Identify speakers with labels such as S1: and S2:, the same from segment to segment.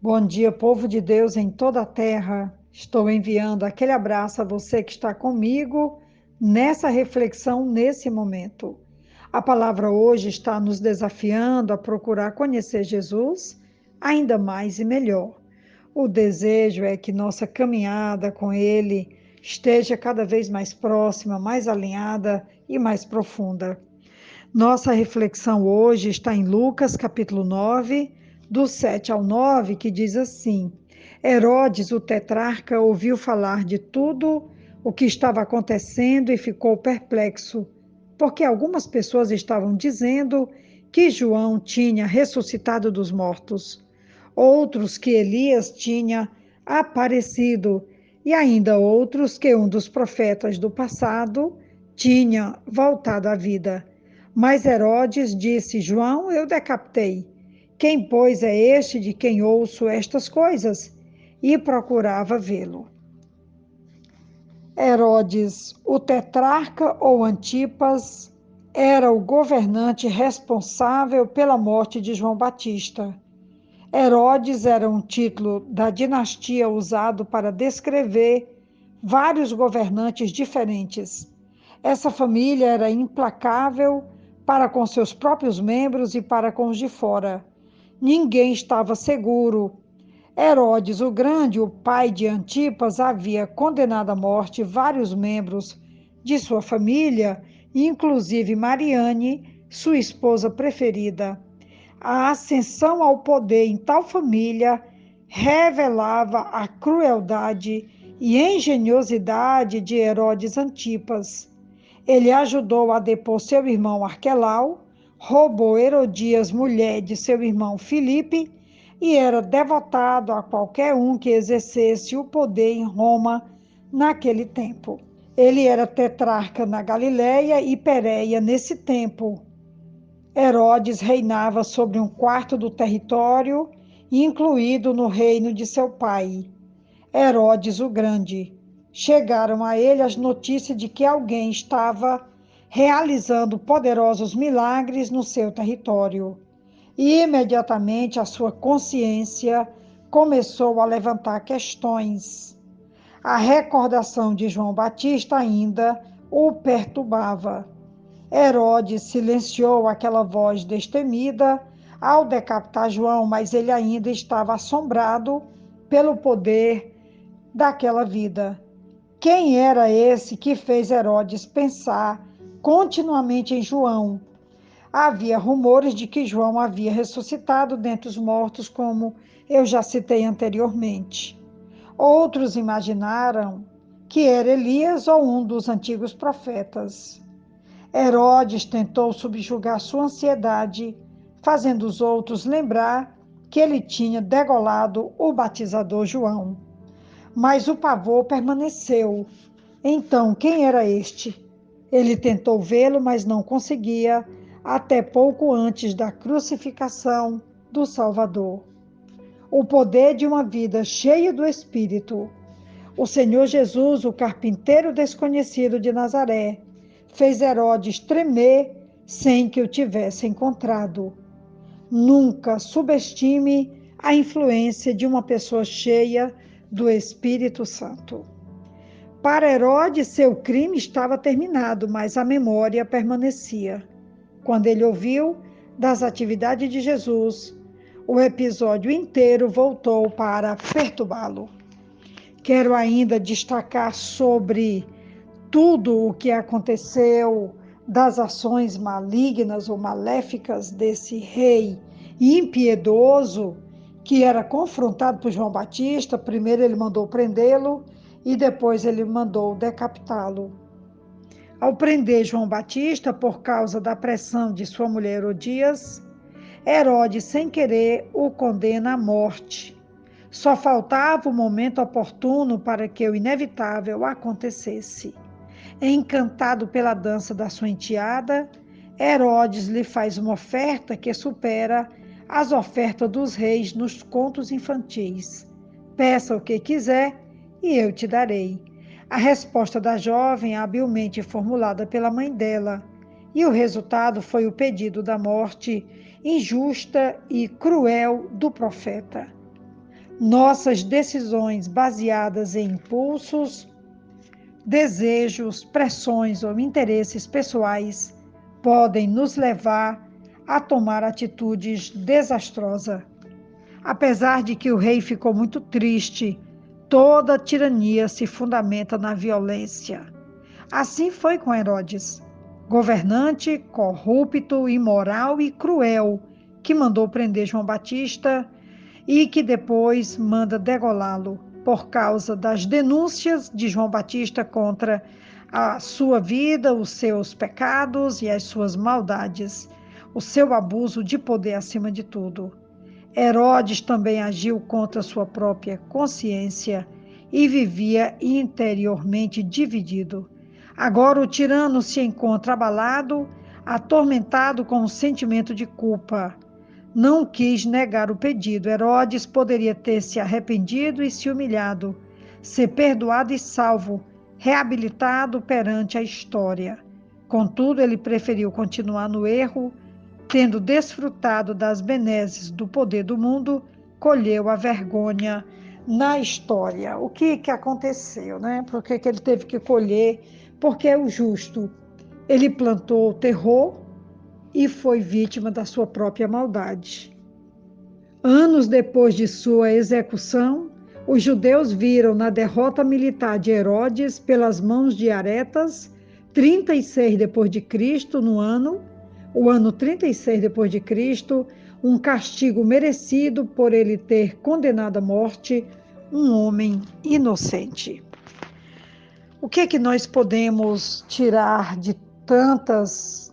S1: Bom dia, povo de Deus em toda a terra. Estou enviando aquele abraço a você que está comigo nessa reflexão, nesse momento. A palavra hoje está nos desafiando a procurar conhecer Jesus ainda mais e melhor. O desejo é que nossa caminhada com Ele esteja cada vez mais próxima, mais alinhada e mais profunda. Nossa reflexão hoje está em Lucas, capítulo 9, do 7 ao 9, que diz assim: Herodes, o tetrarca, ouviu falar de tudo o que estava acontecendo e ficou perplexo, porque algumas pessoas estavam dizendo que João tinha ressuscitado dos mortos, outros que Elias tinha aparecido, e ainda outros que um dos profetas do passado tinha voltado à vida. Mas Herodes disse: João, eu decapitei. Quem, pois, é este de quem ouço estas coisas? E procurava vê-lo. Herodes, o tetrarca ou Antipas, era o governante responsável pela morte de João Batista. Herodes era um título da dinastia usado para descrever vários governantes diferentes. Essa família era implacável para com seus próprios membros e para com os de fora. Ninguém estava seguro. Herodes o Grande, o pai de Antipas, havia condenado à morte vários membros de sua família, inclusive Mariane, sua esposa preferida. A ascensão ao poder em tal família revelava a crueldade e engenhosidade de Herodes Antipas. Ele ajudou a depor seu irmão Arquelau, roubou Herodias, mulher de seu irmão Filipe, e era devotado a qualquer um que exercesse o poder em Roma naquele tempo. Ele era tetrarca na Galiléia e Pérea nesse tempo. Herodes reinava sobre um quarto do território, incluído no reino de seu pai, Herodes o Grande. Chegaram a ele as notícias de que alguém estava realizando poderosos milagres no seu território. E imediatamente a sua consciência começou a levantar questões. A recordação de João Batista ainda o perturbava. Herodes silenciou aquela voz destemida ao decapitar João, mas ele ainda estava assombrado pelo poder daquela vida. Quem era esse que fez Herodes pensar continuamente em João? Havia rumores de que João havia ressuscitado dentre os mortos, como eu já citei anteriormente. Outros imaginaram que era Elias ou um dos antigos profetas. Herodes tentou subjugar sua ansiedade, fazendo os outros lembrar que ele tinha degolado o batizador João. Mas o pavor permaneceu. Então, quem era este? Ele tentou vê-lo, mas não conseguia, até pouco antes da crucificação do Salvador. O poder de uma vida cheia do Espírito. O Senhor Jesus, o carpinteiro desconhecido de Nazaré, fez Herodes tremer sem que o tivesse encontrado. Nunca subestime a influência de uma pessoa cheia do Espírito Santo. Para Herodes, seu crime estava terminado, mas a memória permanecia. Quando ele ouviu das atividades de Jesus, o episódio inteiro voltou para perturbá-lo. Quero ainda destacar sobre tudo o que aconteceu das ações malignas ou maléficas desse rei impiedoso que era confrontado por João Batista. Primeiro ele mandou prendê-lo e depois ele mandou decapitá-lo. Ao prender João Batista por causa da pressão de sua mulher Herodias, Herodes, sem querer, o condena à morte. Só faltava o momento oportuno para que o inevitável acontecesse. Encantado pela dança da sua enteada, Herodes lhe faz uma oferta que supera as ofertas dos reis nos contos infantis. Peça o que quiser e eu te darei. A resposta da jovem, habilmente formulada pela mãe dela, e o resultado foi o pedido da morte injusta e cruel do profeta. Nossas decisões baseadas em impulsos, desejos, pressões ou interesses pessoais podem nos levar a tomar atitudes desastrosas. Apesar de que o rei ficou muito triste, toda tirania se fundamenta na violência. Assim foi com Herodes, governante corrupto, imoral e cruel, que mandou prender João Batista e que depois manda degolá-lo por causa das denúncias de João Batista contra a sua vida, os seus pecados e as suas maldades, o seu abuso de poder acima de tudo. Herodes também agiu contra sua própria consciência e vivia interiormente dividido. Agora o tirano se encontra abalado, atormentado com um sentimento de culpa. Não quis negar o pedido. Herodes poderia ter se arrependido e se humilhado, ser perdoado e salvo, reabilitado perante a história. Contudo, ele preferiu continuar no erro, tendo desfrutado das benesses do poder do mundo, colheu a vergonha na história. O que aconteceu, né? Por que ele teve que colher? Porque o justo, ele plantou o terror e foi vítima da sua própria maldade. Anos depois de sua execução, os judeus viram na derrota militar de Herodes pelas mãos de Aretas, 36 depois de Cristo, o ano 36 depois de Cristo, um castigo merecido por ele ter condenado à morte um homem inocente. O que nós podemos tirar de tantas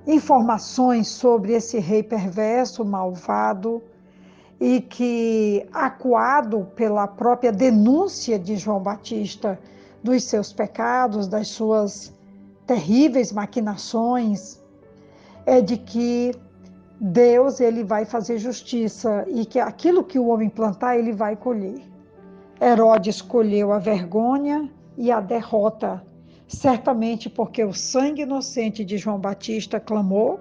S1: informações sobre esse rei perverso, malvado, e que, acuado pela própria denúncia de João Batista dos seus pecados, das suas terríveis maquinações, é de que Deus ele vai fazer justiça e que aquilo que o homem plantar, ele vai colher. Herodes colheu a vergonha e a derrota, certamente porque o sangue inocente de João Batista clamou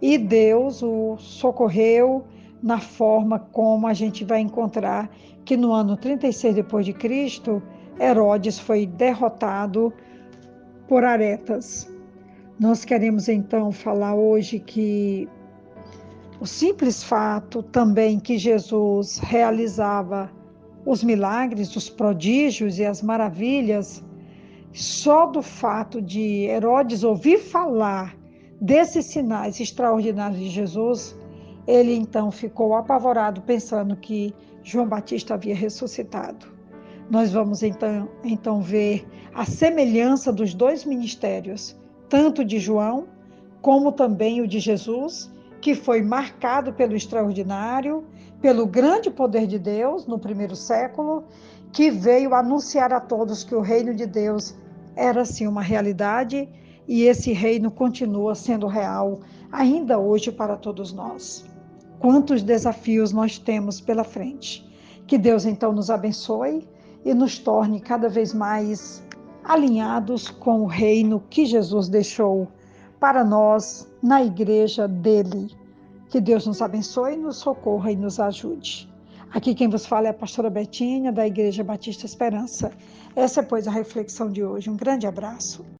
S1: e Deus o socorreu na forma como a gente vai encontrar que no ano 36 depois de Cristo, Herodes foi derrotado por Aretas. Nós queremos então falar hoje que o simples fato também que Jesus realizava os milagres, os prodígios e as maravilhas, só do fato de Herodes ouvir falar desses sinais extraordinários de Jesus, ele então ficou apavorado, pensando que João Batista havia ressuscitado. Nós vamos então ver a semelhança dos dois ministérios, tanto de João como também o de Jesus, que foi marcado pelo extraordinário, pelo grande poder de Deus no primeiro século, que veio anunciar a todos que o reino de Deus era sim uma realidade e esse reino continua sendo real ainda hoje para todos nós. Quantos desafios nós temos pela frente. Que Deus então nos abençoe e nos torne cada vez mais alinhados com o reino que Jesus deixou para nós na igreja dele. Que Deus nos abençoe, nos socorra e nos ajude. Aqui quem vos fala é a pastora Betinha, da Igreja Batista Esperança. Essa é, pois, a reflexão de hoje. Um grande abraço.